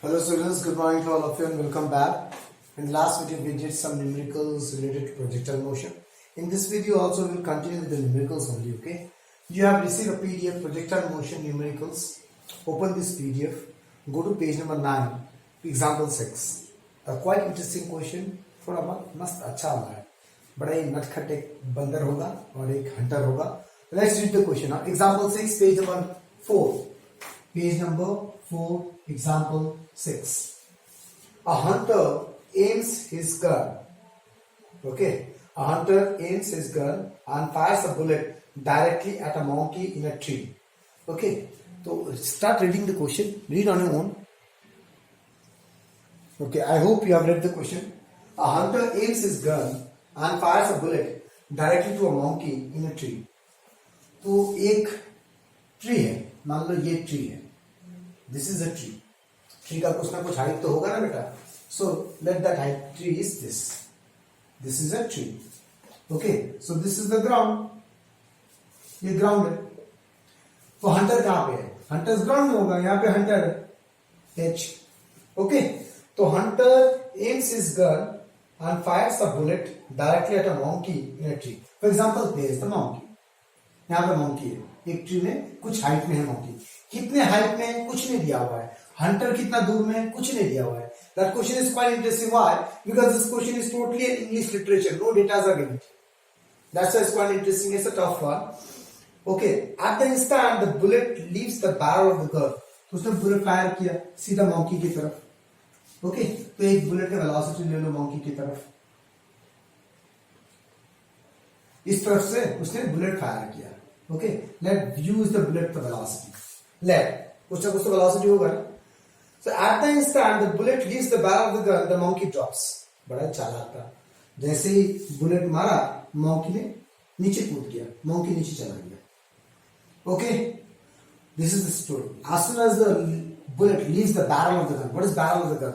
Hello students, good morning to all of you and welcome back. In the last video we did some numericals related to projectile motion. In this video also we will continue with the numericals only, okay? You have received a PDF projectile motion numericals. Open this PDF, go to page number 9, example 6. A quite interesting question, थोड़ा मस्त अच्छा वाला है. बड़ा ही नटखट एक बंदर होगा और एक हंटर होगा. Let's read the question. Example 6, page number 4. Page number 4, example 6. A hunter aims his gun. Okay. A hunter aims his gun and fires a bullet directly at a monkey in a tree. Okay. So start reading the question. Read on your own. Okay. I hope you have read the question. A hunter aims his gun and fires a bullet directly to a monkey in a tree. तो एक tree है, मान लो ये tree है. This is a tree. Tree का कुछ ना कुछ हाइट तो होगा ना बेटा. So let that height tree is this. This is a tree. Okay. So this is the ground. ये ग्राउंड है. तो हंटर कहां पे है? हंटर ग्राउंड में होगा. यहां पे हंटर है एच. ओके. तो Hunter AIIMS his gun and fires a bullet directly at a monkey in a tree. For example, there is the monkey. यहाँ पे monkey है. एक ट्री में कुछ हाइट में है monkey. कितने हाइट में कुछ नहीं दिया हुआ है. हंटर कितना दूर में कुछ नहीं दिया हुआ है. That question is quite interesting. Why? Because this question is totally in English literature. No data are given. That's why it's quite interesting. It's a tough one. Okay. At the instant the bullet leaves the barrel of the gun. तो उसने bullet fire किया सीधा monkey की तरफ. Okay. तो एक bullet का velocity ले लो मंकी की तरफ. इस तरफ से उसने बुलेट फायर किया. Okay. Let use the bullet the velocity. Let कुछ ना कुछ तो वेलोसिटी होगा ना. So at the instant the bullet leaves the barrel of the gun the monkey drops. बड़ा चालाक था. जैसे ही बुलेट मारा मंकी ने नीचे कूद गया. मंकी नीचे चला गया. Okay. This is the story. As soon as the bullet leaves the barrel of the gun. What is barrel of the gun?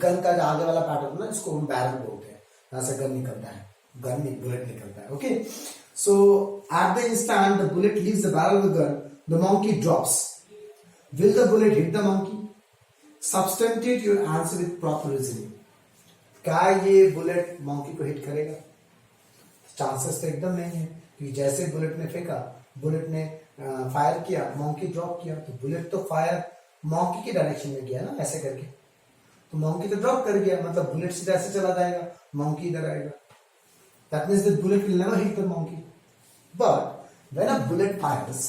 Gun का जो आगे वाला पार्ट होता है ना, इसको हम बैरल बोलते हैं. यहां से गन निकलता है. गन नहीं, बुलेट निकलता है. Okay. So at the instant the bullet leaves the barrel of the gun the monkey drops. Will the bullet hit the monkey? Substantiate your answer with proper reasoning. क्या ये bullet monkey को hit करेगा? Chances तो एकदम नहीं है. कि जैसे बुलेट ने फेंका, बुलेट ने फायर किया, मंकी ड्रॉप किया, तो बुलेट तो फायर मंकी के डायरेक्शन में गया ना, ऐसे करके. तो मंकी तो ड्रॉप कर गया, मतलब बुलेट सीधा ऐसे चला जाएगा, मंकी इधर आएगा. That means the bullet will never hit the monkey. But when a bullet fires,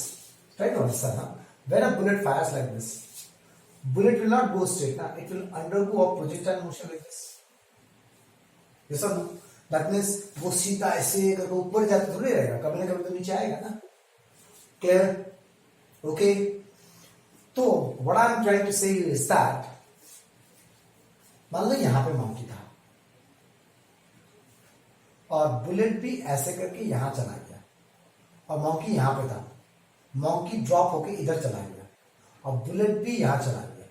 try to understand, when a bullet fires like this, bullet will not go straight ना, it will undergo a projectile motion like this. ये सब that means वो सीधा ऐसे करके ऊपर जाते थोड़ी रहेगा, कभी ना कभी तो नीचे आएगा ना. क्लियर? ओके. तो what I am trying to say is that, मान लो यहां पे मंकी था और बुलेट भी ऐसे करके यहां चला गया और मंकी यहां पे था. मंकी ड्रॉप होके इधर चला गया और बुलेट भी यहां चला गया.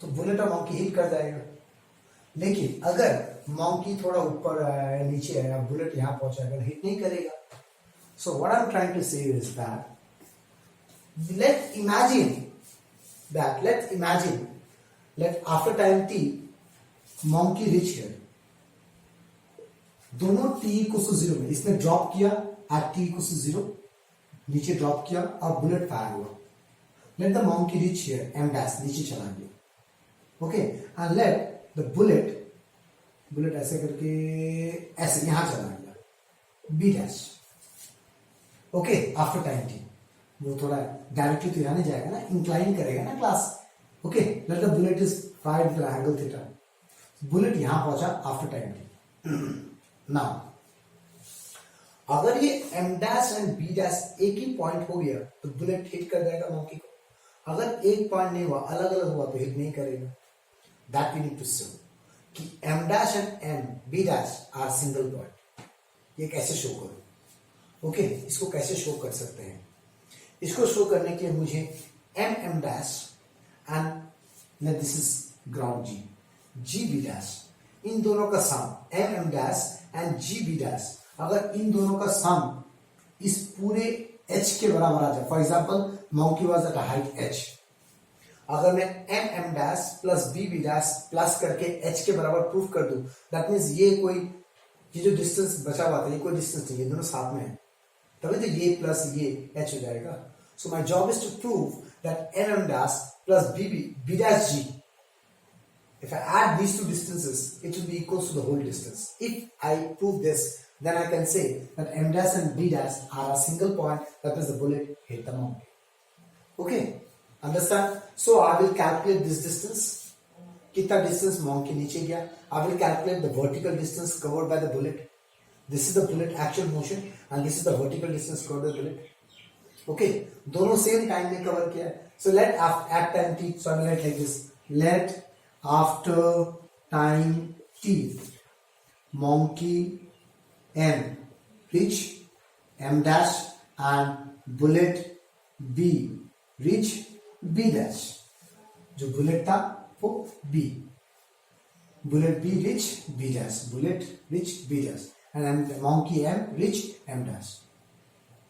तो बुलेट और मंकी हिट कर जाएगा. लेकिन अगर मंकी थोड़ा ऊपर आया, नीचे आया, बुलेट यहां पहुंचाएगा, हिट नहीं करेगा. So what I am trying to say is that, let imagine let after time t monkey reach here. दोनों t इक्वल टू 0 में इसने ड्रॉप किया at t इक्वल टू 0, नीचे ड्रॉप किया और बुलेट फायर हुआ. let the monkey reach here m dash, नीचे चला गया. Okay. and let the bullet ऐसे करके ऐसे यहां चला गया b dash. Okay. After time t वो थोड़ा डायरेक्टली तो यहां नहीं जाएगा ना, इंक्लाइन करेगा ना class. Okay. Let the bullet is fired with angle theta. Bullet यहां पहुंचा आफ्टर टाइम टी. नाउ अगर ये m dash and b dash एक ही पॉइंट हो गया तो बुलेट हिट कर जाएगा मंकी को. अगर एक पॉइंट नहीं हुआ, अलग अलग हुआ, तो हिट नहीं करेगा. That we need to show कि m dash and b dash are single point. ये कैसे शो करो? ओके. इसको कैसे शो कर सकते हैं? इसको शो करने के लिए मुझे m dash and let this is ground G, GB dash, इन दोनों का सम m dash and GB dash, अगर इन दोनों का सम इस पूरे h के बराबर आ जाए. For example monkey was at height h, अगर मैं M M dash plus B B dash plus करके एच के बराबर प्रूफ कर दूं, दैट मीन्स ये जो डिस्टेंस बचा हुआ था ये कोई डिस्टेंस नहीं, ये दोनों साथ में है, तभी तो ये प्लस ये एच हो जाएगा. So my job is to prove that M M dash plus B dash G, if I add these two distances, it will be equals to the whole distance. If I prove this, then I can say that m dash and b dash are a single point, that is the bullet hit the monkey. Okay, understand? So I will calculate this distance. Kitna distance monkey नीचे गया? I will calculate the vertical distance covered by the bullet. This is the bullet actual motion and this is the vertical distance covered by the bullet. Okay, दोनों same time में cover किया है. So let at time t, so I will write like this. Let after time t, monkey m reach m dash and bullet b reach b dash. जो bullet था वो b, bullet b reach b dash, bullet reach b dash and monkey m reach m dash.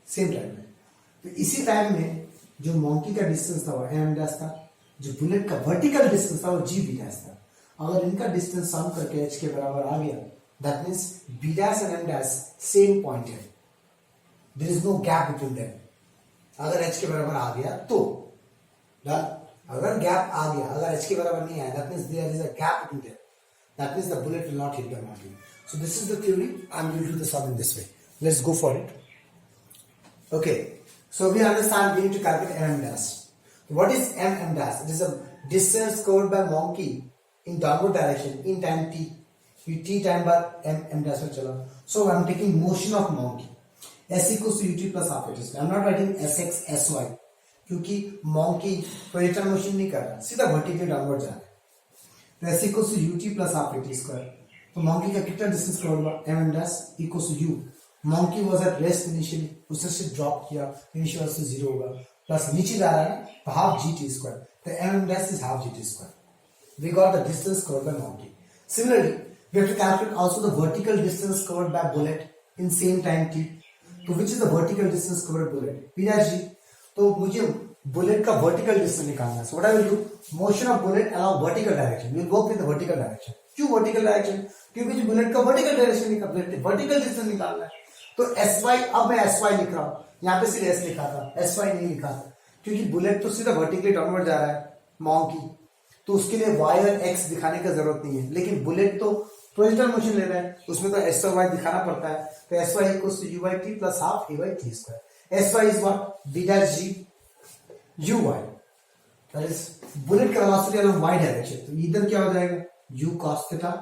Same time में. तो इसी time में जो monkey का distance था वो m dash था, जो बुलेट का वर्टिकल डिस्टेंस था वो जी बी डैश था. अगर इनका डिस्टेंस सम करके एच के बराबर आ गया, that means B dash and M dash same point है, there is no gap between them. अगर एच के बराबर आ गया तो डन. अगर गैप आ गया, अगर एच के बराबर नहीं आया, that means there is a gap between them, that means the bullet will not hit the monkey. So this is the theory and we will do the sum in this way. Let's go for it. Okay, so we understand we need to calculate M dash. What is m dash? It is a distance covered by monkey in downward direction in time t. T time bar m dash में चला. So I am taking motion of monkey. S equals to ut plus half at square. I am not writing sx sy क्योंकि monkey projectile motion नहीं कर रहा, सीधा vertically downward जा रहा है. तो s equals to ut plus half at square. तो monkey का कितना distance covered हुआ? m dash equals to u. Monkey was at rest initially. उसने सिर्फ drop किया, initial से 0 होगा. प्लस नीचे जा रहा है तो हाफ जी टी स्क्वायर, तो M dash is half G T square. We got the distance covered by monkey. Similarly, we have to calculate also the vertical distance covered by bullet in same time t. तो which is the vertical distance covered bullet? p dash g. तो मुझे bullet का vertical distance निकालना है. So what I will do, motion of bullet along vertical direction, we will work with the vertical direction. क्यों vertical direction? क्योंकि जो bullet का vertical direction निकालना, वर्टिकल डिस्टेंस निकालना है. तो एस वाई, अब मैं एस वाई लिख रहा हूं, यहाँ पे सिर्फ एस लिखा था, एस वाई नहीं लिखा था, क्योंकि बुलेट तो सीधा वर्टिकली डाउनवर्ड जा रहा है मॉन्की, तो उसके लिए वाई और एक्स दिखाने का जरूरत नहीं है. लेकिन बुलेट तो प्रोजेक्टाइल मोशन ले रहा है, उसमें तो एस और वाई दिखाना पड़ता है. तो S Y equals to U by T plus half A by T square. S Y is what? B dash G U Y, that is bullet का वेलोसिटी अलोंग वाई डायरेक्शन. तो इधर क्या हो जाएगा? यू कॉस थीटा,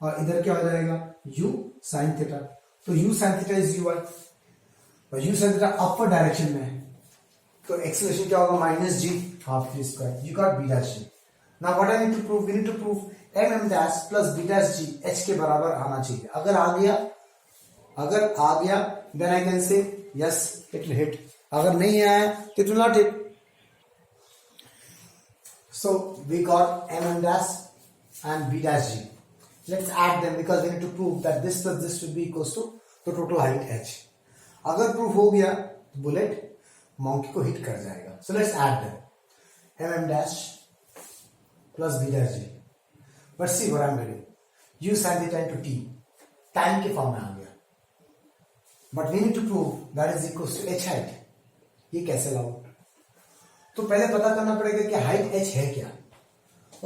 और इधर क्या हो जाएगा? U sine theta. तो U sine theta is U Y, और U sine theta upward direction में है, तो एक्सेलरेशन क्या होगा? Minus G half T square. You got B dash G. Now what I need to prove? We need to prove M M dash plus B dash G H के बराबर आना चाहिए. अगर आ गया then I can say yes it will hit. अगर नहीं आया तो it will not hit. So we got M M dash and B dash G. Let's add them because we need to prove that this plus this should be equals to the total height H. अगर proof हो गया bullet monkey को hit कर जाएगा. So let's add them. M M dash plus B dash G. But see what I am doing, U sine theta into T, time के form में आ गया. But we need to prove that is equals to H height. ये कैसे लाऊं? तो पहले पता करना पड़ेगा कि हाइट एच है क्या.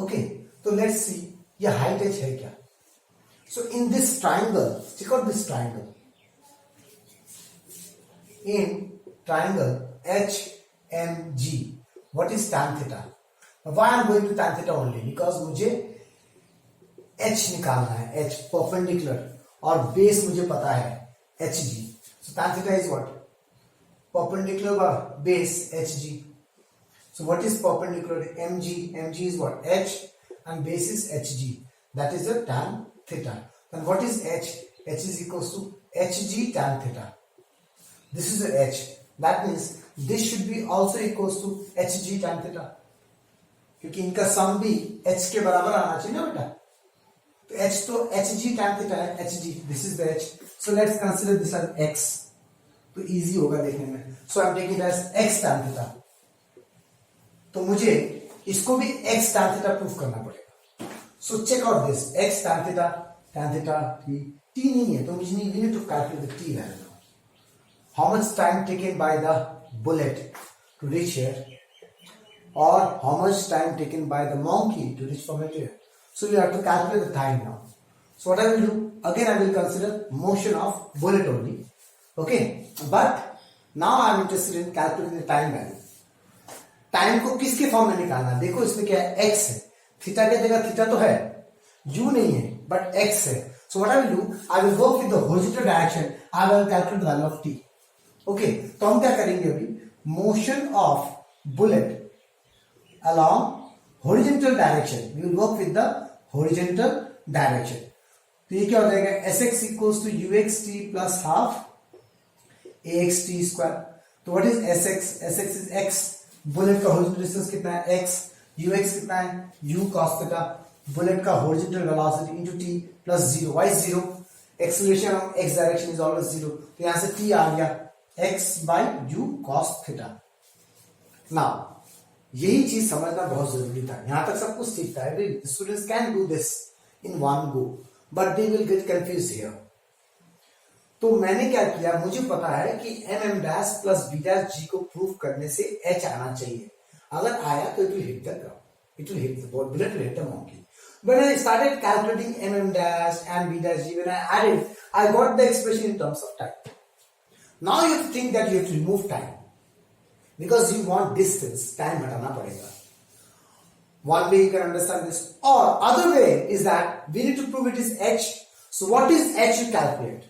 ओके, तो लेट्स सी ये हाइट एच है क्या. So in this triangle, check out this triangle. In triangle HMG, what is tan theta? Why I am going to tan theta only? Because मुझे H निकालना है, H perpendicular, और base मुझे पता है HG. So tan theta is what? Perpendicular base HG. So what is perpendicular? MG. MG is what? H, and base is HG. That is the tan theta. Then what is H? H is equals to HG tan theta. This is the H. That means this should be also equals to hg tan theta, क्योंकि इनका सम भी h के बराबर आना चाहिए ना बेटा. तो h तो hg tan theta है, hg, this is the h. So let's consider this as x, तो इजी होगा देखने में. So I'm taking it as x tan theta. तो मुझे इसको भी x tan थीटा प्रूफ करना पड़ेगा. So check out this x tan theta t नहीं है तो we need to calculate the t value now. How much time taken by the bullet to reach here, or how much time taken by the monkey to reach from here? So we have to calculate the time now. So what I will do, again I will consider motion of bullet only, okay, but now I am interested in calculating the time value. Time को किसके form में निकालना है? देखो इसमें क्या है, x है, थीटा की जगह थीटा तो है, u नहीं है बट x है. So what I will do, I will go with the horizontal direction, I will calculate the value of t. Okay, तो हम क्या करेंगे अभी, motion of bullet along horizontal direction, we will work with the horizontal direction. तो ये क्या हो जाएगा, sx equals to uxt plus half axt square. तो what is sx? sx is x. Bullet का हॉरिजॉन्टल डिस्टेंस कितना है, x. ux कितना है, u cos थीटा. बुलेट का horizontal velocity into t plus 0. Why 0? Acceleration of x direction is always 0. तो यहां से t आ गया x by u cos theta. Now यही चीज समझना बहुत जरूरी था. यहां तक सब कुछ ठीक था. Students can do this in one go but they will get confused here. तो मैंने क्या किया, मुझे पता है कि mm dash plus b dash g को प्रूव करने से h आना चाहिए. अगर आया तो it will hit the ground, it will hit the ball, bullet will hit the monkey. When I started calculating mm dash and b dash g, when I added, I got the expression in terms of time. Now you have to think that you have to remove time because you want distance. Time हटाना पड़ेगा. One way you can understand this, or other way is that we need to prove it is h. So what is h you calculate?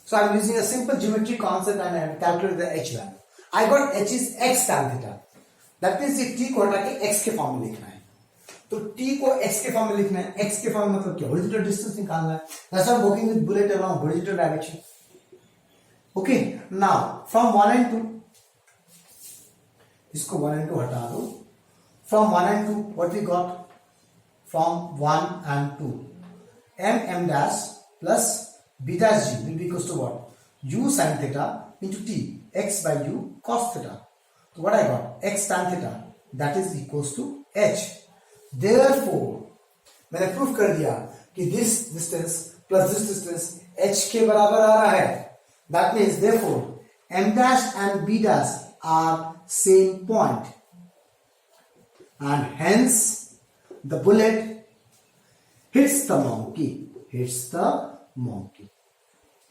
So I am using a simple geometry concept and I have calculated the h value. I got h is x tan theta. That means if t को हटा के x के form में लिखना है, तो t को x के फॉर्म में लिखना है. x के फॉर्म में मतलब क्या, horizontal distance निकालना है. That's why I'm working with bullet along horizontal direction. Okay, now from 1 and 2, इसको 1 and 2 हटा दो. From 1 and 2, what we got? From 1 and 2, m dash plus b dash g will be equals to what? U sin theta into t, x by u cos theta. So what I got? X tan theta, that is equals to h. Therefore, मैंने proof कर दिया कि this distance plus this distance h के बराबर आ रहा है. That means therefore m dash and b dash are same point, and hence the bullet hits the monkey. Hits the monkey.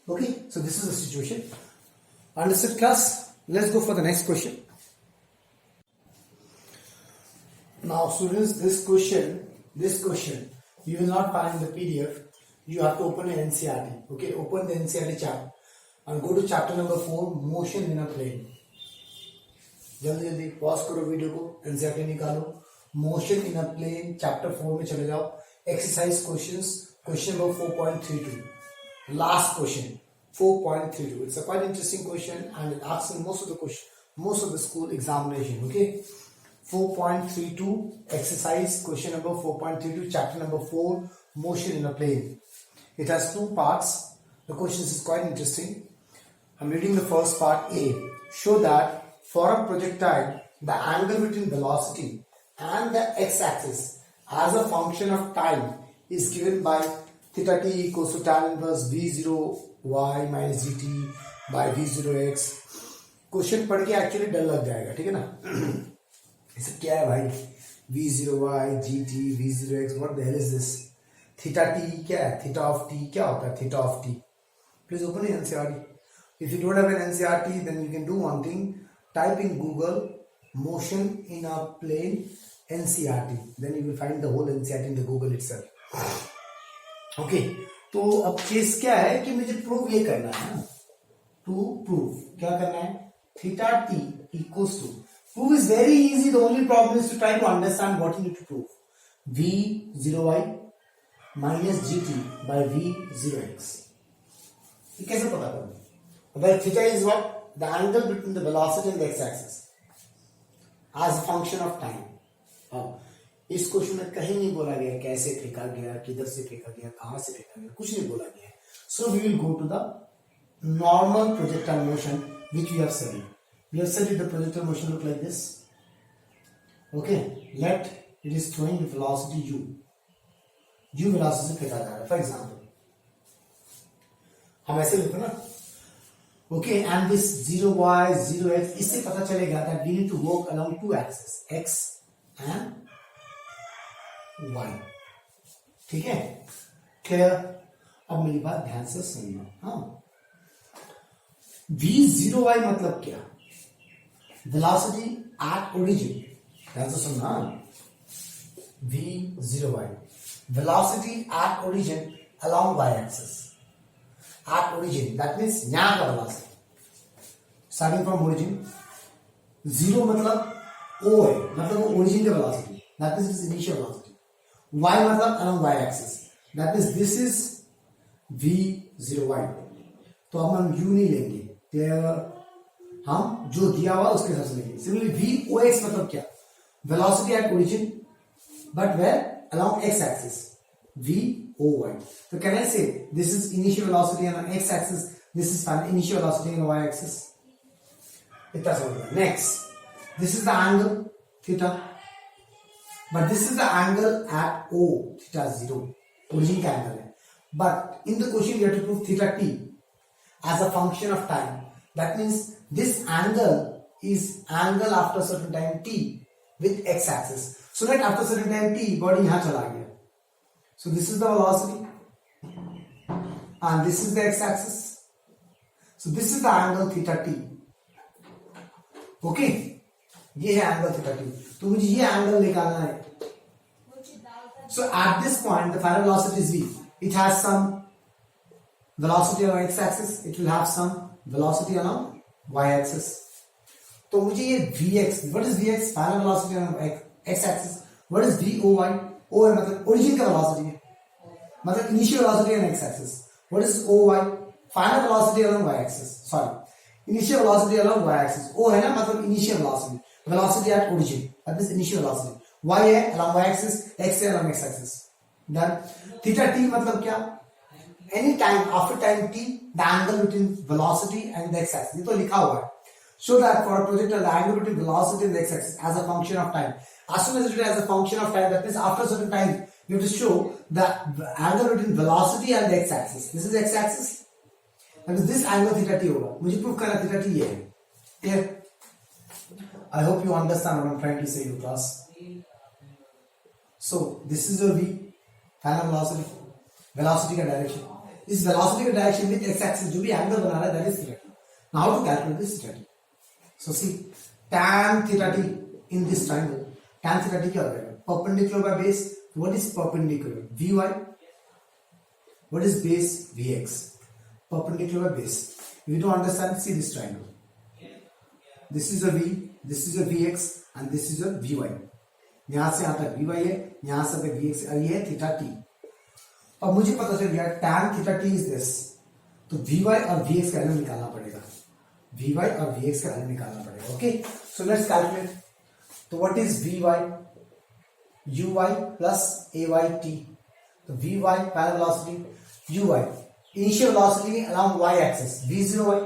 Okay, so this is the situation. Understood, class? Let's go for the next question. Now students, this question you will not find in the PDF. You have to open an NCERT. Okay, open the NCERT chapter and go to chapter number 4, motion in a plane. जल्दी जल्दी pause करो video को, NCERT निकालो. Motion in a plane chapter 4 में चले जाओ. Exercise questions, question number 4.32. Last question, 4.32. It's a quite interesting question and it asks in most of the school examination. Okay, 4.32 exercise question number 4.32, chapter number 4, motion in a plane. It has two parts. The question is quite interesting. I'm reading the first part. A, show that for a projectile the angle between velocity and the x-axis as a function of time is given by theta t equals to tan inverse v0 y minus gt by v0 x. Question पढ़ के actually डर लग जाएगा, ठीक है ना. इसे क्या है भाई, v0 y gt v0 x, what the hell is this? theta t क्या है, theta of t क्या होता है, theta of t. Please open the NCERT. If you don't have an NCERT, then you can do one thing. Type in Google motion in a plane NCERT. Then you will find the whole NCERT in the Google itself. Okay, तो अब case क्या है कि मुझे prove ये करना है. To prove क्या करना है, theta T equals to, prove is very easy. The only problem is to try to understand what you need to prove. v0y minus gt by v0x. ये कैसे पता करूं? Where theta is what? The angle between the velocity and the x-axis as a function of time. इस question में कहीं नहीं बोला गया कैसे फेंका गया, किधर से फेंका गया, कहां से फेंका गया, कुछ नहीं बोला गया. So we will go to the normal projectile motion which we have studied. We have studied the projectile motion look like this. Okay, let it is throwing velocity u, u velocity से फेंका जा रहा है। For example हम ऐसे लिखते ना, okay, and this 0y 0x, इससे पता चलेगा that we need to work along two axis x and y। ठीक है, क्लियर? अब मेरी बात ध्यान से सुनना। हाँ, v0y मतलब क्या? Velocity at origin. ध्यान से सुनना, v0y velocity at origin along y axis. At origin that means यहां का वेलोसिटी स्टार्टिंग फ्रॉम ओरिजिन। 0 मतलब o है, मतलब वो ओरिजिन का velocity, that means it's initial velocity. y मतलब along y axis, that means this is v0y। तो अब हम u नहीं लेंगे, हम जो दिया हुआ उसके हिसाब से लेंगे। सिमिलरली vox मतलब क्या? Velocity at origin but where along x axis, voy। तो can I say this is initial velocity on x axis, this is initial velocity on y axis. इतना समझ। Next, this is the angle theta, but this is the angle at o, theta 0, origin का angle है। But in the question you have to prove theta t as a function of time. That means this angle is angle after certain time t with x axis. So that after certain time t, body यहाँ चला गया. So this is the velocity and this is the x axis. So this is the angle theta t. Okay, ये है angle theta t. तो मुझे ये angle निकालना है. So at this point, the final velocity is v. It has some velocity along x-axis, it will have some velocity along y-axis. तो मुझे ये vx, what is vx? Final velocity along x-axis. What is voy? O है मतलब origin का velocity है, मतलब initial velocity on x-axis. What is oy? Final velocity along y-axis. Sorry, initial velocity along y-axis. O है ना, मतलब initial velocity, velocity at origin. That is initial velocity. Y है along y-axis, x है along x-axis. Then theta t मतलब क्या? Any time after time t, the angle between velocity and the x-axis. ये तो लिखा हुआ है. Show that for a projectile, the angle between velocity and the x-axis as a function of time. As soon as it is as a function of time, that means after a certain time, you have to show the angle between velocity and the x-axis. This is the x-axis. That means this angle theta t होगा. मुझे prove करना theta t ये है. Clear? I hope you understand what I'm trying to say to class. So this is your v, final velocity, velocity का direction. इस velocity का direction with x-axis जो भी angle बना रहा है, that is theta t. Now to calculate this theta t. So see, tan theta t in this triangle, tan theta t क्या हो जाएगा? Perpendicular by base. What is perpendicular? Vy. What is base? Vx. Perpendicular by base. If you don't understand, see this triangle. This is a v, this is a vx, and this is a vy. यहां से यहां तक vy है, यहां से तक vx, और ये है theta t. अब मुझे पता चल गया tan theta t is this. तो vy और vx का वैल्यू निकालना पड़ेगा. vy और vx का वैल्यू निकालना पड़ेगा. Okay, so let's calculate. तो what is vy? uy plus ayt. तो vy final velocity, uy initial velocity along y axis v0y,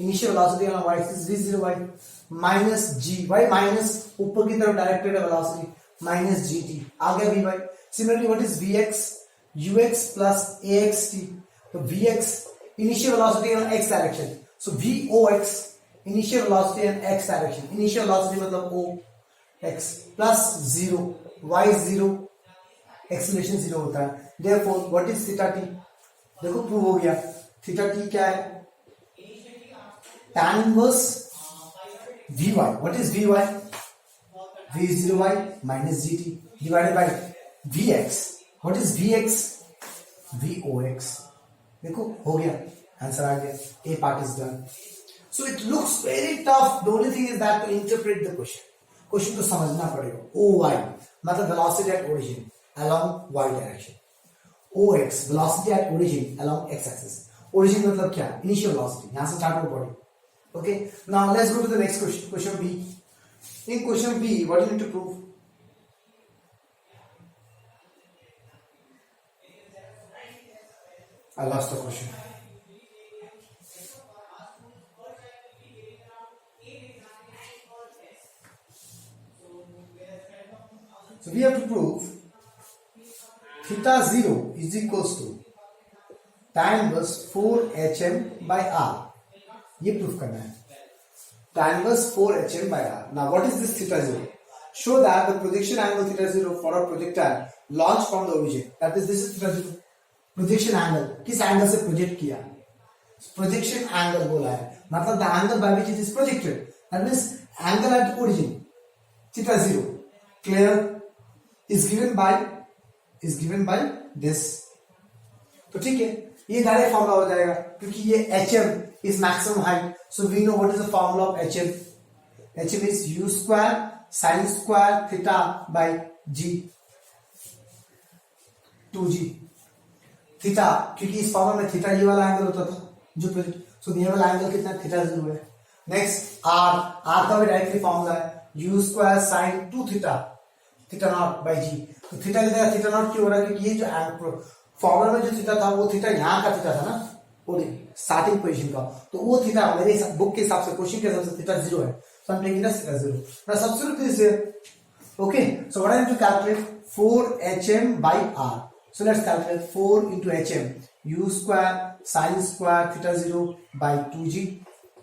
initial velocity along y axis v0y minus gy, minus ऊपर की तरफ directed velocity minus gt, आ गया vy. Similarly what is vx? ux plus axt. तो vx initial velocity in x direction, so vox initial velocity in x direction, initial velocity मतलब o x plus 0 y 0, acceleration 0 होता है. Therefore what is theta t? देखो prove हो गया. Theta t क्या है? tan inverse vy. What is vy? v0y minus gt divided by vx. What is vx? vox. देखो हो गया, आंसर आ गया. A part is done. So it looks very tough. The only thing is that to interpret the question. Question तो समझना पड़ेगा. oy मतलब velocity at origin along y direction. ox velocity at origin along x axis. Origin मतलब क्या? Initial velocity. यहां से start हो body. Okay. Now let's go to the next question. Question B. In question B, what do you need to prove? I lost the question. we have to prove theta 0 is equals to tan inverse 4hm by r. ये proof करना है. Tan inverse 4hm by r. Now what is this theta 0? Show that the projection angle theta 0 for a projectile launched from the origin. That is, this is theta 0. Projection angle किस angle से project किया? Projection angle बोला है, मतलब the angle by which it is projected. That means angle at origin theta 0. Clear? Is given by this. तो ठीक है, ये डायरेक्ट फॉर्मूला हो जाएगा क्योंकि ये hm is maximum height. So we know what is the formula of hm. hm is u square sin square theta by g 2g. Theta, क्योंकि इस फॉर्मूला में थीटा ये वाला एंगल होता था जो सो ये वाला एंगल कितना थीटा 0 है. नेक्स्ट आर का भी डायरेक्टली फॉर्मूला है u square sin 2 theta naught by G. तो थीटा की जगह थीटा नॉट क्यों हो रहा है? क्योंकि ये जो फॉर्मूला में जो थीटा था वो थीटा यहाँ का थीटा था ना, वो स्टार्टिंग पोजीशन का, तो वो थीटा मेरे बुक के हिसाब से, क्वेश्चन के हिसाब से थीटा 0 है. So I am taking theta 0. Now substitute this here. Okay, so what I have to calculate 4hm by r. So let's calculate 4 into hm, u square sin square theta 0 by 2g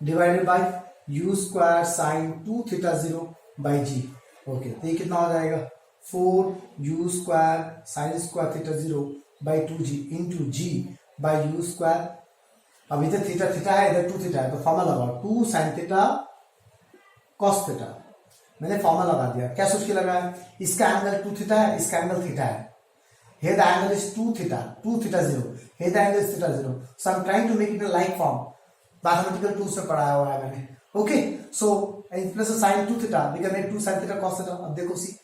divided by u square sin 2 theta 0 by g. Okay, तो ये कितना हो जाएगा? 4 u square sin square theta 0 by 2g into g by u square. अब इधर theta theta है, इधर 2 theta है, तो फॉर्मूला लगाओ 2 sin theta cos theta. मैंने फॉर्मूला लगा दिया. क्या सोच के लगाया? इसका एंगल 2 थीटा है, इसका एंगल थीटा है. Here the angle is 2 theta 0. Here the angle is theta 0. So I'm trying to make it a like form. Mathematical tools में पढ़ाया हुआ है मैंने. Okay, so plus a sin 2 theta, we can make 2 sin theta cos theta. अब देखो, see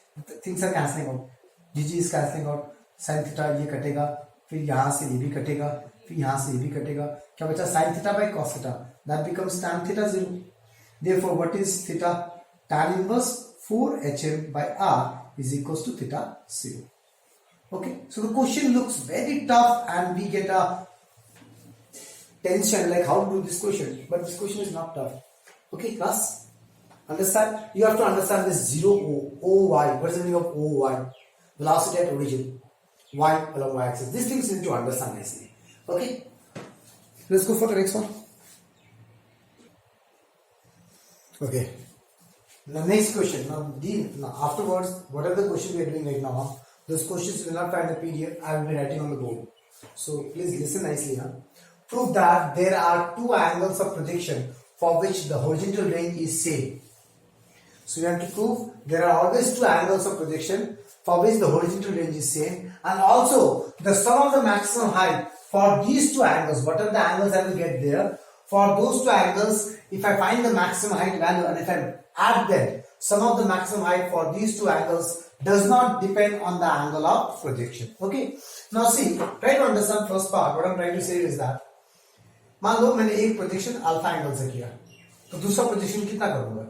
things are cancelling out. GG is cancelling out. Sin theta ये कटेगा, फिर यहाँ से ये भी कटेगा, फिर यहाँ से ये भी कटेगा. क्या बचा? sin theta by cos theta. That becomes tan theta 0. Therefore, what is theta? Tan inverse 4hm by r is equals to theta 0. Okay, so the question looks very tough and we get a tension like how to do this question, but this question is not tough. Okay, class, understand? You have to understand this 0 OY. What is the meaning of OY? Velocity at origin, y along y axis. These things you need to understand nicely. Okay, let's go for the next one. Okay, the next question. Now afterwards, whatever the question we are doing right now, those questions will not find the PDF. I will be writing on the board. So please listen nicely. Prove that there are two angles of projection for which the horizontal range is same. So you have to prove there are always two angles of projection for which the horizontal range is same, and also the sum of the maximum height for these two angles, whatever the angles I will get there, for those two angles, if I find the maximum height value and if I add them, sum of the maximum height for these two angles does not depend on the angle of projection. Okay, now see, try to understand first part. What I'm trying to say is that मान लो मैंने एक projection alpha angle से किया, तो दूसरा projection कितना करूंगा?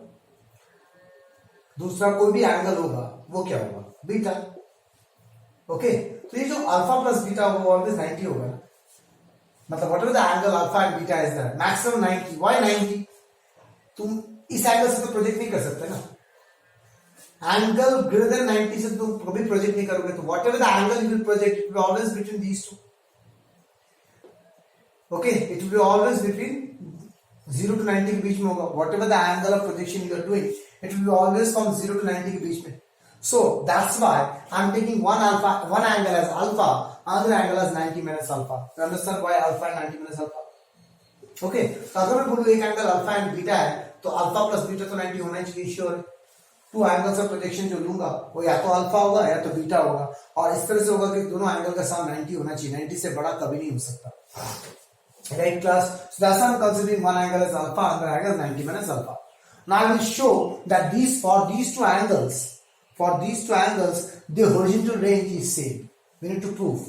दूसरा कोई भी एंगल होगा वो क्या होगा? बीटा. ओके, तो ये जो अल्फा प्लस बीटा होगा वो ऑलवेज 90 होगा ना, मतलब whatever the angle alpha and beta is that maximum 90. Why 90? तुम इस एंगल से तो प्रोजेक्ट नहीं कर सकते ना. एंगल ग्रेटर देन 90 से तुम कभी प्रोजेक्ट नहीं करोगे, तो whatever the angle you will project it will always between these two. Okay, it will be always between 0 to 90 के बीच में होगा. Whatever the angle of projection you are doing, it will be always from 0 to 90 के बीच में. So that's why I'm taking one angle as alpha, another angle as 90 minus alpha. You understand why alpha and 90 minus alpha? Okay, तो अगर मैं बोलूँ एक angle alpha and beta है, तो अल्फा प्लस बीटा तो 90 होना चाहिए, श्योर है. टू एंगल्स ऑफ प्रोजेक्शन जो लूंगा वो या तो अल्फा होगा या तो बीटा होगा, और इस तरह से होगा कि दोनों एंगल का सम 90 होना चाहिए. 90 से बड़ा कभी नहीं हो सकता. Right class? So that's why I'm considering one angle as alpha, another angle as 90 minus alpha. Now I will show that for these two angles, the horizontal range is same. We need to prove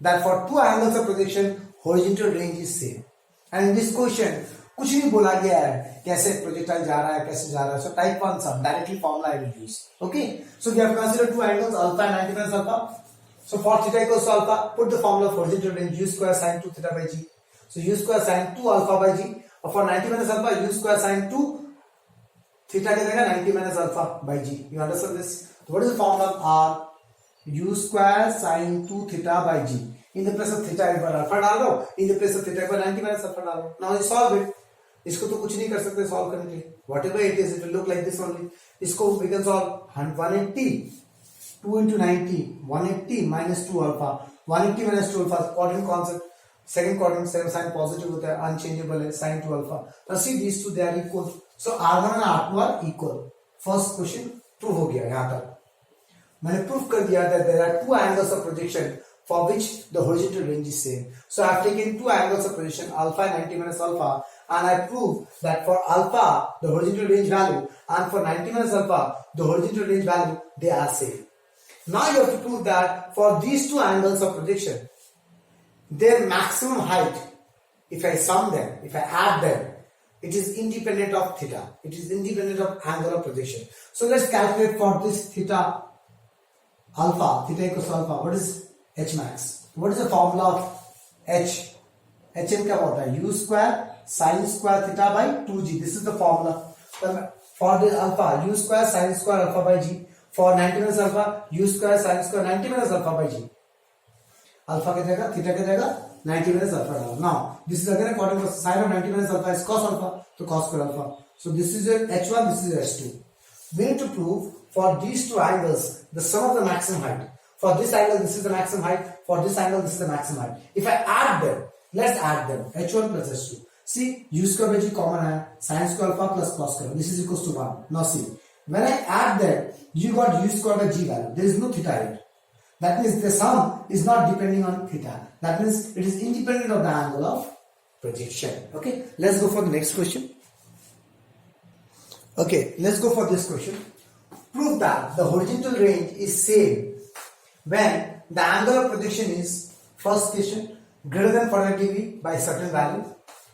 that for two angles of projection, horizontal range is same. And in this question, कुछ नहीं बोला गया है कैसे projectile जा रहा है, कैसे जा रहा है. So type 1 sum, directly formula I will use. Okay. So we have considered two angles, alpha and 90 minus alpha. So for theta equals to alpha, put the formula for horizontal range u square sin 2 theta by g. So u square sin 2 alpha by g. और for 90 minus alpha, u square sin 2 theta के जगह 90 minus alpha by g. You understand this? So what is the formula of R? U square sin 2 theta by G. In the place of theta एक बार alpha डाल दो, in the place of theta एक बार 90 minus alpha डाल दो. Now you solve it. इसको तो कुछ नहीं कर सकते सॉल्व करने के लिए. Whatever it is, it will look like this only. इसको we can solve 180 2 into 90 180 minus 2 alpha. 180 minus 2 alpha quadrant concept. Second quadrant sign positive होता है, unchangeable है, sin 2 alpha. Now see these two they are equal. So R1 and R2 are equal. First question prove हो गया यहाँ तक. मैंने prove कर दिया that there are two angles of projection for which the horizontal range is same. So I have taken two angles of projection alpha and 90 minus alpha, and I prove that for alpha the horizontal range value and for 90 minus alpha the horizontal range value they are same. Now you have to prove that for these two angles of projection their maximum height, if I sum them, if I add them, it is independent of theta. It is independent of angle of projection. So let's calculate for this theta alpha. Theta equals to alpha. What is H max? What is the formula of H? Hn क्या होता है? U square sin square theta by 2g. This is the formula. For the alpha, U square sin square alpha by g. For 90 minus alpha, U square sin square 90 minus alpha by g. Alpha की जगह theta की जगह 90 minus alpha डालो. Now this is again according to sin of 90 minus alpha is cos alpha, so cos square alpha. So this is your H1, this is your H2. We need to prove for these two angles the sum of the maximum height. For this angle this is the maximum height. For this angle this is the maximum height. If I add them, let's add them. H1 plus H2. See U square by G common है, sin square alpha plus cos square. This is equals to 1. Now see when I add them, you got U square by G value. There is no theta here. That means the sum is not depending on theta. That means it is independent of the angle of projection. Okay, let's go for the next question. Okay, let's go for this question. Prove that the horizontal range is same when the angle of projection is, first question, greater than 45 degree by certain value.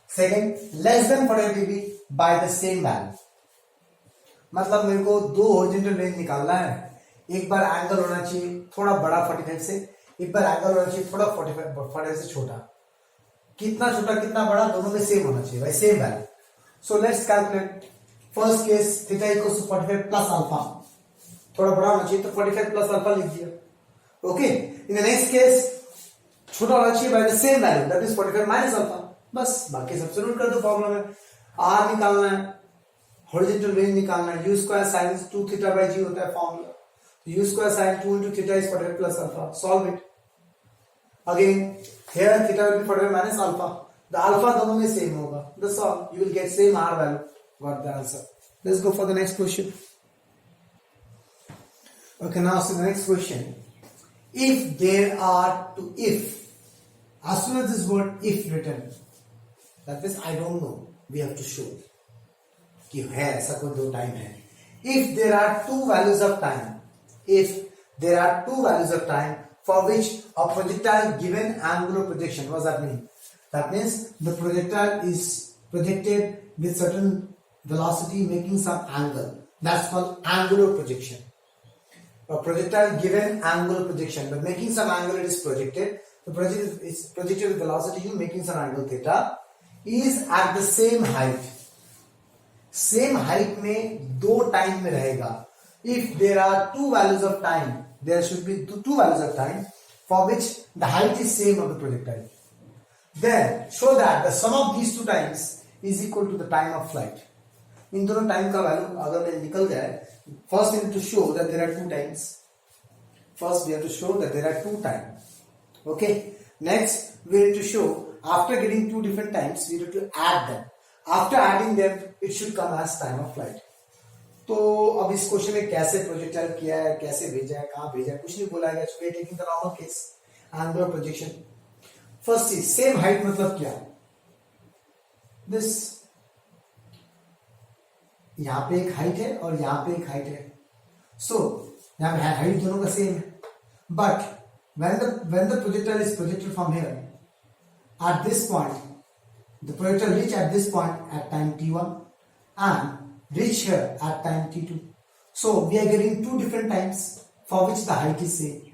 Second, less than 45 degree by the same value. मतलब मेरे को दो horizontal range निकालना है. एक बार angle होना चाहिए थोड़ा बड़ा 45 से, एक बार एंगल होना चाहिए थोड़ा 45 से छोटा. कितना छोटा कितना बड़ा दोनों में सेम होना चाहिए भाई, same value. So let's calculate. First case theta equals to 45 plus alpha. थोड़ा बड़ा होना चाहिए तो 45 प्लस अल्फा लिख दिया. Okay. In the next case छोटा होना चाहिए by the same value, that is 45 minus alpha. बस बाकी सब्स्टिट्यूट कर दो फॉर्मूला में. आर निकालना है, हॉरिजॉन्टल रेंज निकालना है. U square sine 2 theta by G होता है formula. U square sin 2 into theta is 45 plus alpha. Solve it. Again, here theta will be 45 minus alpha. The alpha दोनों में same होगा. That's all. You will get same R value. Got the answer. Let's go for the next question. Okay, now so the next question. If there are two, if, as soon as this word if written, that means I don't know. We have to show कि है ऐसा कोई दो time है. If there are two values of time. If there are two values of time for which a projectile given angular projection, what does that mean? That means the projectile is projected with certain velocity making some angle. That's called angular projection. A projectile given angular projection, but making some angle it is projected. The project is projected with velocity u making some angle theta is at the same height. Same height में दो time में रहेगा. If there are two values of time, there should be two values of time for which the height is same of the projectile. Then show that the sum of these two times is equal to the time of flight. इन दोनों time का value अगर मैं निकल जाए, first we need to show that there are two times. First we have to show that there are two times. Okay. Next we need to show after getting two different times we need to add them. After adding them, it should come as time of flight. तो अब इस question में कैसे projectile किया है, कैसे भेजा है, कहां भेजा है, कुछ नहीं बोला गया. So we are taking the normal case angular projection. First is same height मतलब क्या? दिस यहां पे एक हाइट है और यहां पे एक हाइट है. सो यहां पे हाइट दोनों का सेम है. But when the projectile is projected from here at this point, the projectile reach at this point at time t1 and reach here at time t2. So we are getting two different times for which the height is same.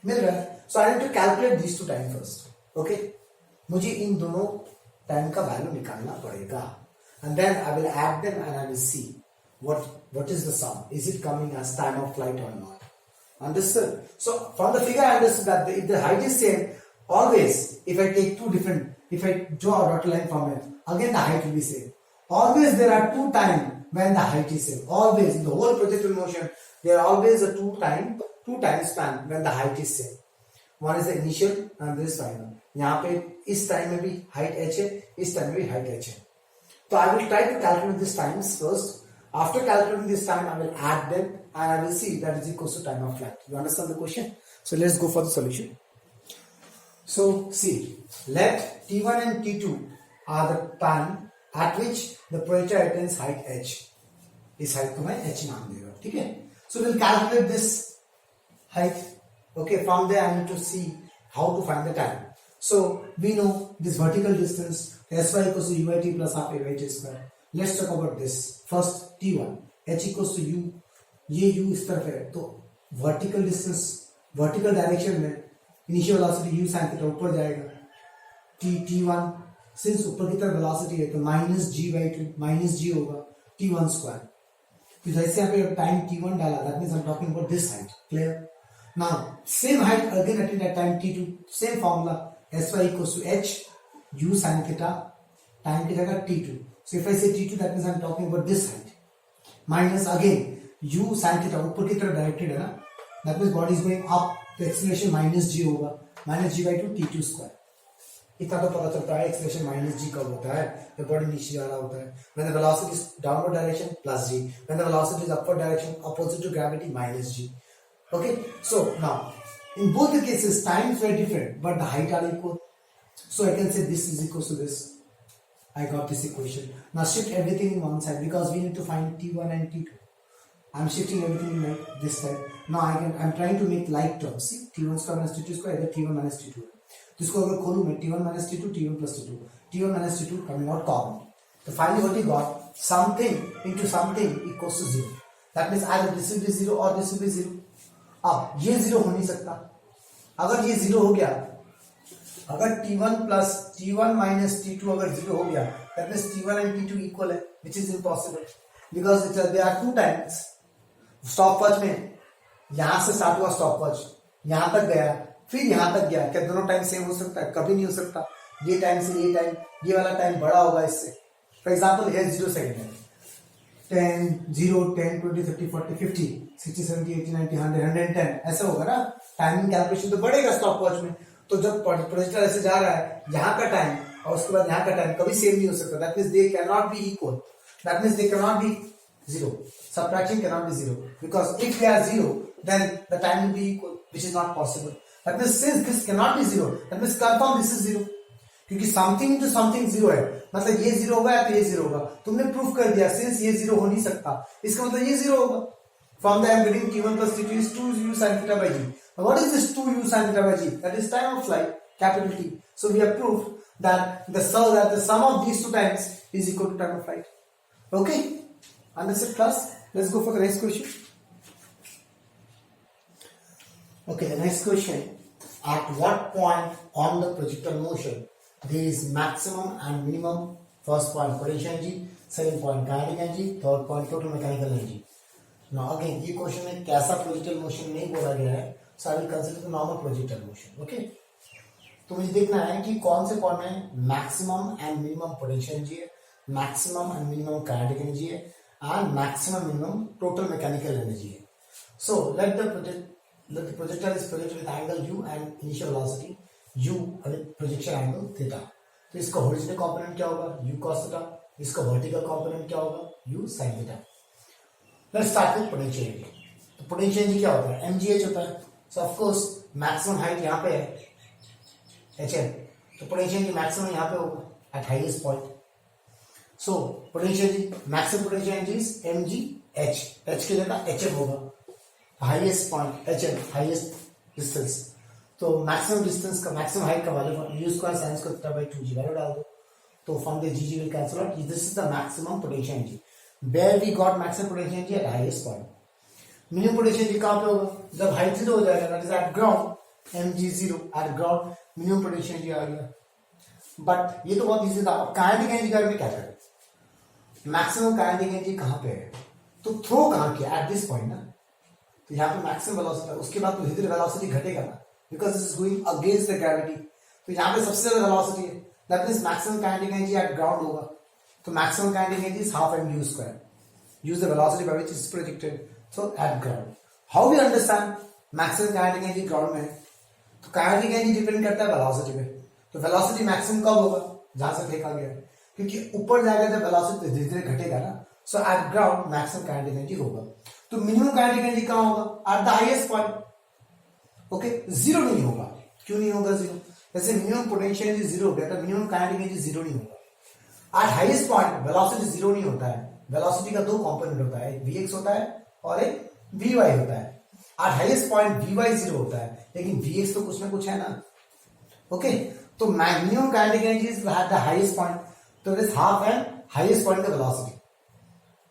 मिल रहा है. So I need to calculate these two time first. Okay. मुझे इन दोनों time का value निकालना पड़ेगा. And then I will add them and I will see what is the sum? Is it coming as time of flight or not? Understood? So from the figure I understood that if the height is same, always if I take two different, if I draw a dotted line from it, again the height will be same. Always there are two times when the height is same. Always in the whole projectile motion, there are always a two time span when the height is same. One is the initial and this final. यहाँ पे इस time में भी height h है, इस time में भी height h है. So I will try to calculate these times first. After calculating this time, I will add them and I will see that is equal to time of flight. You understand the question? So let's go for the solution. So see, let T1 and T2 are the time at which the projectile attains height h. इस height को मैं h नाम देगा, ठीक है? So we'll calculate this height. Okay, from there I need to see how to find the time. So we know this vertical distance Sy equals to UIT plus half AYT square. Let's talk about this. First T1, h equals to u. ये u इस तरफ है, तो vertical distance, vertical direction में initial velocity u sin theta ऊपर जाएगा. T1 since ऊपर की तरफ velocity है तो minus g by 2 minus g होगा T1 square. तो जैसे यहाँ पे time T1 डाला, that means I'm talking about this height. Clear? Now same height again attained at time T2. Same formula. Sy equals to h u sin theta time की जगह T2. So if I say T2, that means I'm talking about this height. Minus again u sin theta ऊपर की तरफ directed है ना. That means body is going up. The acceleration minus g होगा. Minus g by 2 T2 square. इतना तो पता चलता है acceleration minus g कब होता है जब body नीचे जा रहा होता है. When the velocity is downward direction plus g. When the velocity is upward direction opposite to gravity minus g. Okay. So now in both the cases times were different but the height are equal. So I can say this is equal to this. I got this equation. Now shift everything in one side because we need to find T1 and T2. I'm shifting everything in this side. Now I'm trying to make like terms. See, T1 square minus T2 square either T1 minus T2. तो इसको अगर खोलूं मैं T1 minus T2, T1 plus T2, T1 minus T2 coming out common. So finally what we got, something into something equals to 0. That means either this will be 0 or this will be 0. अब ये 0 हो नहीं सकता. अगर ये 0 हो गया, अगर T1 plus T1 minus T2 अगर 0 हो गया, that means T1 and T2 equal है, which is impossible because there are two times. Stopwatch में यहाँ से स्टार्ट हुआ stopwatch, यहाँ तक गया, फिर यहाँ तक गया. क्या दोनों टाइम सेम हो सकता है? कभी नहीं हो सकता. ये टाइम से ये टाइम, ये वाला टाइम बड़ा होगा इससे. फॉर एग्जाम्पल है 0 सेकेंड है, 10, 0, 10, 20, 30, 40, 50, 60, 70, 80, 90, 100, 110 ऐसा होगा ना. टाइमिंग कैलकुलेशन तो बढ़ेगा स्टॉपवॉच में. तो जब प्रोजेक्टर ऐसे जा रहा है, यहाँ का टाइम और उसके बाद यहाँ का टाइम कभी सेम नहीं हो सकता. That means they can not be equal. That means they can not be 0. Subtraction cannot be 0 because if they are 0, then the time will be equal, which is not possible. That means since this cannot be 0, that means confirm this is 0. क्योंकि something into something 0 है, मतलब ये 0 होगा या तो ये 0 होगा. तुमने प्रूफ कर दिया since ये 0 हो नहीं सकता, इसका मतलब ये 0 होगा. From there I am getting T1 plus T2 is 2u sin theta by g. Now what is this 2u sin theta by g? That is time of flight, capital T. So we have proved that the sum of these two times is equal to time of flight. Okay, understood class? Let's go for the next question. Okay, the next question. At what point on the projectile motion there is maximum and minimum? First point potential energy, second point kinetic energy, third point total mechanical energy. Now again, ये question में कैसा projectile motion नहीं बोला गया है, so I will consider the normal projectile motion. Okay? तो मुझे देखना है कि कौन से point में maximum and minimum potential energy है, maximum and minimum kinetic energy है, and maximum minimum total mechanical energy है. So let the projectile is projected with angle u and initial velocity u with projection angle theta. तो इसका horizontal component क्या होगा? u cos theta. इसका vertical component क्या होगा? u sin theta. Let's start with potential energy. तो potential energy क्या होता है? mgh होता है. So of course maximum height यहाँ पे है hm. तो potential energy maximum यहाँ पे होगा at highest point. So potential energy, maximum potential energy is mgh. h की जगह hm होगा. Highest point hm, highest distance. तो maximum distance का maximum height का value u square sin square theta by 2g value डाल दो. तो from the g will cancel out. This is the maximum potential energy. Where we got maximum potential energy at highest point. Minimum potential energy कहाँ पे होगा? जब height 0 हो जाएगा, that is at ground. mg0 at ground minimum potential energy आ गया. But ये तो बहुत easy था. अब kinetic energy के बारे में क्या करें? मैक्सिमम काइनेटिक एनर्जी कहाँ पे है? तो थ्रो कहां किया? एट दिस पॉइंट ना, तो यहाँ पे मैक्सिमम वेलोसिटी है, उसके बाद तो धीरे धीरे वेलोसिटी घटेगा ना, because this is going against the gravity. तो यहाँ पे सबसे ज्यादा वेलोसिटी है, that means maximum kinetic energy at ground होगा। तो maximum kinetic energy is half M you square, use the velocity by which is projected, so at ground. How we understand maximum kinetic energy ground में? तो kinetic energy depend करता है velocity पे। तो velocity maximum कब होगा? जहां से फेंका गया है, क्योंकि ऊपर जाकर जब वेलोसिटी धीरे धीरे घटेगा ना, so at ground maximum kinetic energy होगा। तो मिनिमम काइनेटिक एनर्जी कहां होगा? At the highest point. Okay, zero नहीं होगा। क्यों नहीं होगा जीरो? जैसे मिनिमम पोटेंशियल एनर्जी जीरो हो गया तो मिनिमम काइनेटिक एनर्जी जीरो नहीं होगा। Eight highest point velocity zero नहीं होता है। वेलोसिटी का दो कंपोनेंट होता है, एक वीएक्स होता है और एक वीवाई होता है। Eight highest point VY zero होता है, लेकिन वीएक्स तो कुछ ना कुछ है ना। ओके, तो minimum kinetic energy is at the highest point, तो it is half M highest point का velocity,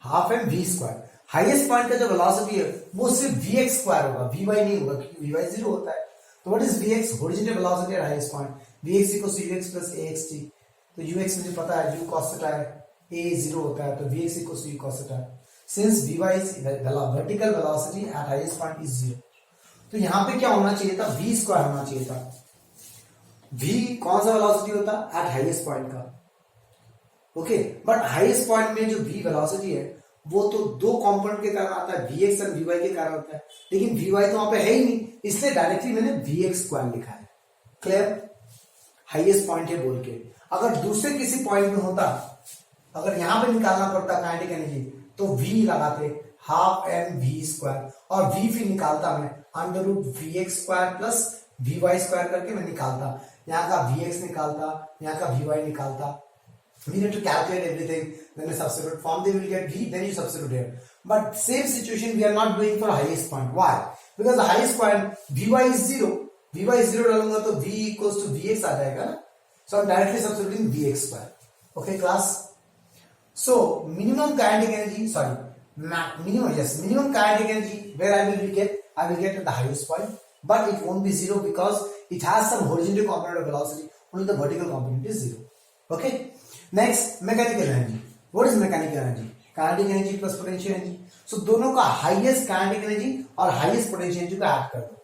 half M we square. Highest point का जो वेलोसिटी है वो सिर्फ वी एक्स स्क्वायर होगा, वी वाई नहीं होगा, क्योंकि वी वाई जीरो होता है। तो what is V X? Horizontal velocity at highest point, V x equals to U X plus A X T. तो यू एक्स मुझे पता है, यू कॉस थीटा है, ए जीरो होता है, तो v x equals to u cos theta. Since v y is vertical velocity at highest point is zero, तो यहां पे क्या होना चाहिए था? वी स्क्वायर होना चाहिए था। वी कौन सा वेलोसिटी होता? एट हाईएस्ट पॉइंट का। ओके, बट हाईएस्ट पॉइंट में जो वी वेलोसिटी है वो तो दो कंपोनेंट के कारण आता है, वी एक्स और वी वाई के कारण होता है, लेकिन वी वाई तो वहां पे है ही नहीं, इसलिए डायरेक्टली मैंने वी एक्स स्क्वायर लिखा है। क्लियर? हाईएस्ट पॉइंट है बोल के। अगर दूसरे किसी पॉइंट में होता, अगर यहां पे निकालना पड़ता काइनेटिक एनर्जी, तो वी लगाते हाफ एम वी स्क्वायर, और वी फिर निकालता मैं under root v x square plus v y square करके मैं निकालता, यहाँ का वी एक्स निकालता, यहाँ का वी वाई निकालता। We need to calculate everything, then we substitute form, they will get v, then you substitute here. But same situation we are not doing for highest point. Why? Because the highest point vy is zero, vy is zero डालूंगा तो v equals to vx आ जाएगा ना, so I'm directly substituting vx square. Okay class? So minimum kinetic energy, minimum kinetic energy where I will get at the highest point, but it won't be zero because it has some horizontal component of velocity, only the vertical component is zero. Okay? Next mechanical energy. What is mechanical energy? Kinetic energy plus potential energy. So दोनों का highest kinetic energy और highest potential energy को add कर दो,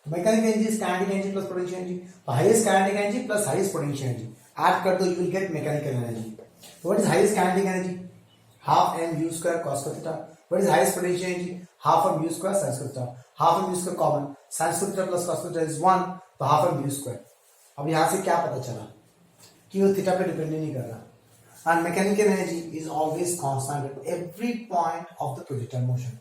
तो mechanical energy is kinetic energy plus potential energy, तो highest kinetic energy plus highest potential energy add कर दो, you will get mechanical energy. तो what is highest kinetic energy? Half M you square cos theta. What is highest potential energy? Half M you square sin theta. Half M you square common, sin theta plus cos theta is 1, तो half M you square. अब यहां से क्या पता चला कि वो theta पे डिपेंड नहीं कर रहा। And mechanical energy is always constant at every point of the projectile motion.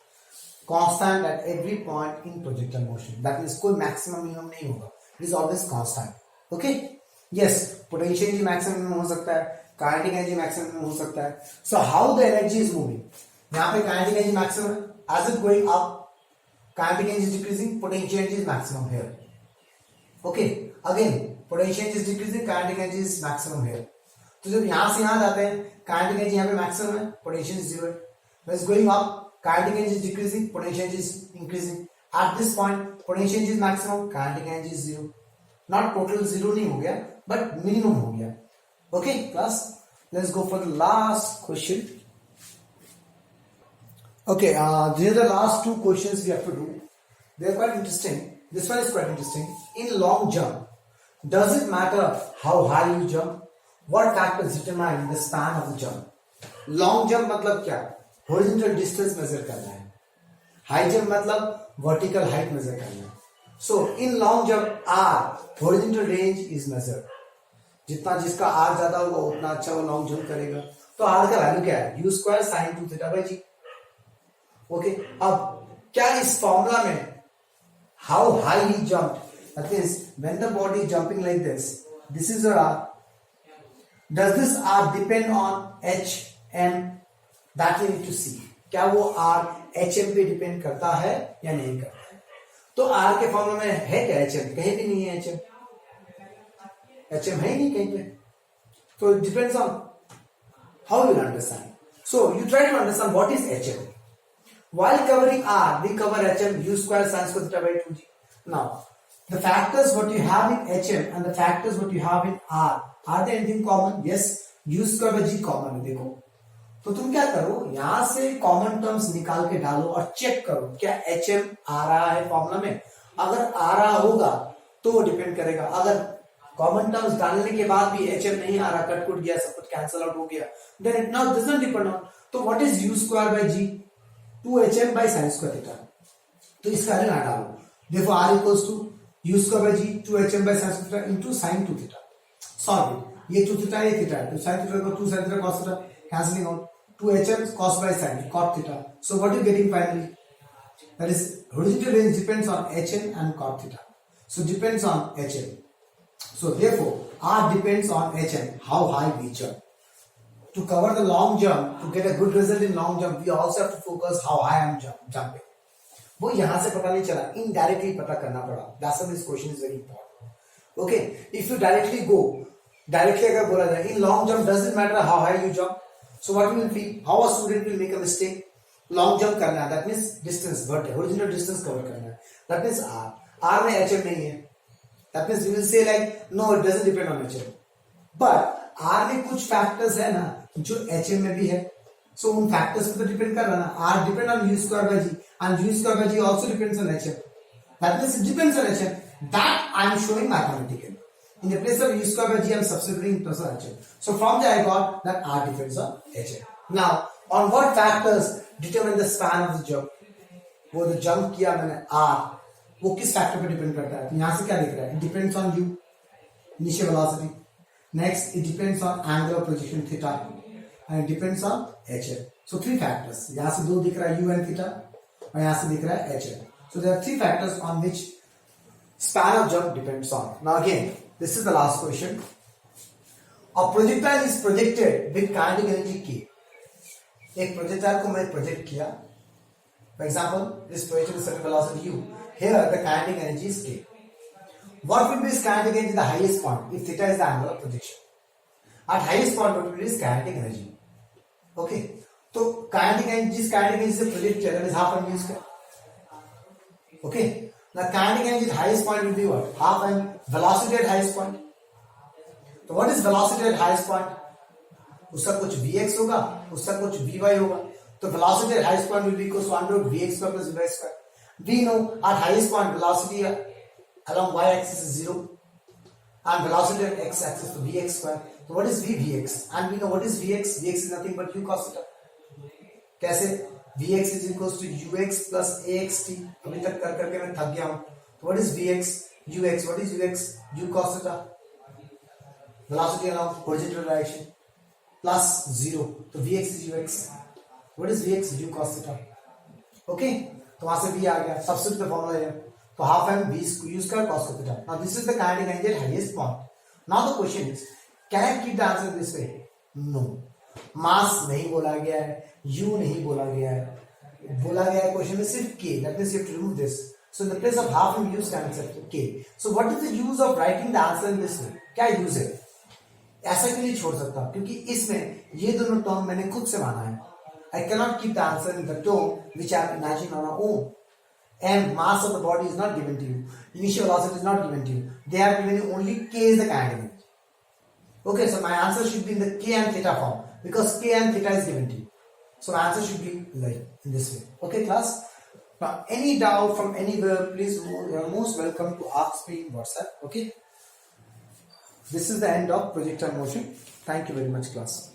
Constant at every point in projectile motion. That means कोई maximum minimum नहीं होगा. It is always constant. Okay? Yes, potential energy maximum minimum हो सकता है, kinetic energy maximum minimum हो सकता है. So how the energy is moving? यहाँ पे kinetic energy maximum है. As it going up, kinetic energy is decreasing, potential energy is maximum here. Okay? Again, potential energy is decreasing, kinetic energy is maximum here. तो जब यहां से यहां जाते हैं, काइनेटिक एनर्जी यहाँ पे मैक्सिमम है, पोटेंशियल इज जीरो है। When is going up, kinetic energy is decreasing, potential energy is increasing. At this point potential energy is maximum, kinetic energy is zero. Not total zero नहीं हो गया, but minimum हो गया। Okay class, let's go for the last question. Okay, these are the last two questions we have to do. They are quite interesting. This one is quite interesting. In long jump, does it matter how high you jump? What factors determine the span of the jump? Long jump मतलब क्या? Horizontal distance measure करना है. High jump मतलब vertical height measure करना है. So in long jump R horizontal range is measured. जितना जिसका R ज्यादा होगा उतना अच्छा वो long jump करेगा. तो R का वैल्यू क्या है? U square sin 2 theta by G. Okay. अब क्या इस फॉर्मूला में how high he jumped? That means when the body is jumping like this is your R. Does this R depend on H M? That we need to see. क्या वो R H M पे depend करता है या नहीं करता है? तो R के फॉर्मूला में है क्या H M? कहीं भी नहीं है H M. H M है ही नहीं कहीं पे. So it depends on how you understand. So you try to understand what is H M. While covering R, we cover H M U square sin square theta by 2G. Now, the factors what you have in H M and the factors what you have in R, are there anything common? Yes, U square by G common है देखो. तो तुम क्या करो, यहां से common terms निकाल के डालो और चेक करो क्या HM आ रहा है फॉर्मूला में। अगर आ रहा होगा तो वो डिपेंड करेगा, अगर कॉमन टर्म्स डालने के बाद भी HM नहीं आ रहा, कट कुट गया, सब कुछ कैंसिल आउट हो गया, then it now doesn't depend on. तो what is u square by g, 2HM बाय sin स्क्वायर थीटा। तो इसका वैल्यू ना डालो, देखो r equals to u square by g 2HM बाय sin square theta into sin 2 theta. Sorry ये 2 theta ये थीटा है, तो sin थीटा को 2 sin theta cos theta cancelling out, 2HM cos by sin cot theta. So what are you getting finally? That is horizontal range depends on HM and cot theta. So depends on HM. So therefore R depends on HM, how high we jump. To cover the long jump, to get a good result in long jump, we also have to focus how high I'm jumping. वो यहां से पता नहीं चला, indirectly पता करना पड़ा. That's why this question is very important. Okay, if you directly go, directly अगर बोला जाए, in long jump doesn't matter how high you jump. So what will be, how a student will make a mistake? Long jump करना है, that means distance, horizontal distance cover करना है. That means R में HM नहीं है. That means we will say like, no, it doesn't depend on HM. But R में कुछ factors है ना, जो HM में भी है. So उन factors पे तो depend कर रहा ना. R depend on U square by G, and U square by G also depends on HM. That means it depends on HM. That I am showing mathematically. In the place of U square by G, I am substituting plus HM. So from there I got that R depends on HM. Now, on what factors determine the span of the jump? वो जो jump किया मैंने R, वो किस factor पे depend करता है? तो यहाँ से क्या दिख रहा है? It depends on U, initial velocity. Next, it depends on angle of projection theta, and it depends on HM. So 3 factors. यहाँ से 2 दिख रहा है U and theta, और यहाँ से दिख रहा है HM. So there are 3 factors on which span of jump depends on. Now again, this is the last question. A projectile is projected with kinetic energy K. एक projectile को मैं project किया. For example, this projectile is at velocity U. Here the kinetic energy is K. What will be its kinetic energy at the highest point if theta is the angle of projection? At highest point, what will be its kinetic energy? Okay. तो kinetic energy, जिस kinetic energy से project किया, that is half m square. Okay. Now kinetic energy at highest point will be what? Half m velocity at highest point. तो what is velocity at highest point? उसका कुछ vx होगा, उसका कुछ vy होगा. तो velocity at highest point will be equal to under vx square plus vy square. We know at highest point velocity along y axis is 0 and velocity at x axis to vx square. So what is vx? And we know what is vx? Vx is nothing but u cos theta. कैसे? Vx is equals to ux plus axt. अभी तक कर करके मैं थक गया हूँ. तो what is Vx? Ux. What is Ux? U cos theta. Velocity along horizontal direction plus 0. तो Vx is Ux. What is Vx? U cos theta. Okay. तो वहां से V आ गया. Substitute the formula here. तो half m V U square cos theta. Now this is the kinetic energy at highest point. Now the question is, can I keep the answer this way? No. मास नहीं बोला गया है, u नहीं बोला गया है, बोला गया है क्वेश्चन में सिर्फ k. That means you have to remove this. So in the place of half m use can accept k. So what is the use of writing the answer in this way? क्या use है? ऐसा क्यों नहीं छोड़ सकता? क्योंकि इसमें ये दोनों टर्म मैंने खुद से माना है. I cannot keep the answer in the term which I have imagined on our own. And mass of the body is not given to you. Initial velocity is not given to you. They have given you only k is the kinetic energy. Okay, so my answer should be in the k and theta form because k and theta is given to you. So my answer should be like in this way. Okay, class. Now, any doubt from anywhere, please, you are most welcome to ask me in WhatsApp. Okay. This is the end of projectile motion. Thank you very much, class.